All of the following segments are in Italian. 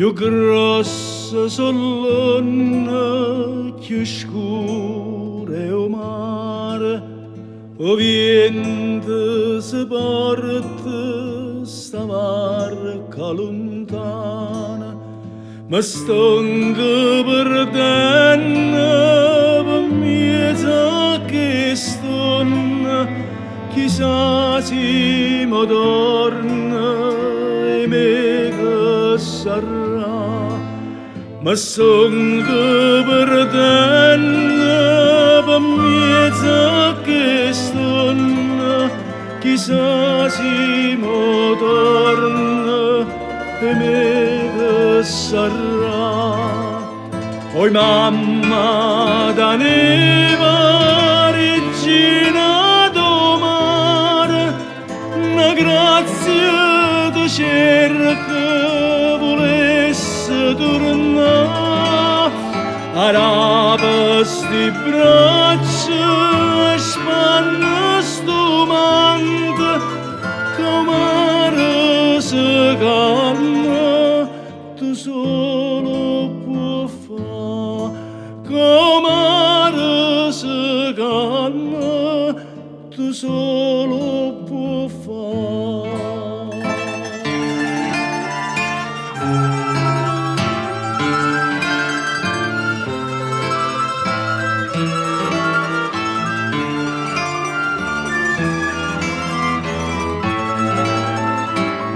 più grossa sollonna, più scure o mare, o vento si porta sta barca lontana, ma stonga perdendo per mezzo che stonna, chissà se mi torna e me che sarà, ma stonga perdendo per mezzo che stonna, chissà se mi torna e me che sarà. Oi mamma da neva regina do mare, una grazia ti cerca volesse tornare, araba sti braccia spanna sto mante, che mare se calma tu solo può fa, che mare se calma tu solo può fa.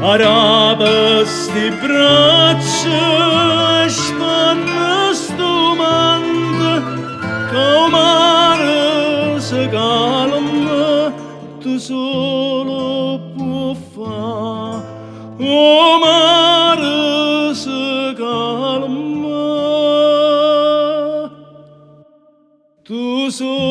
Araba sti braccia spanna sto mante, che mare se calma tu solo può fa, o mare se calma tu solo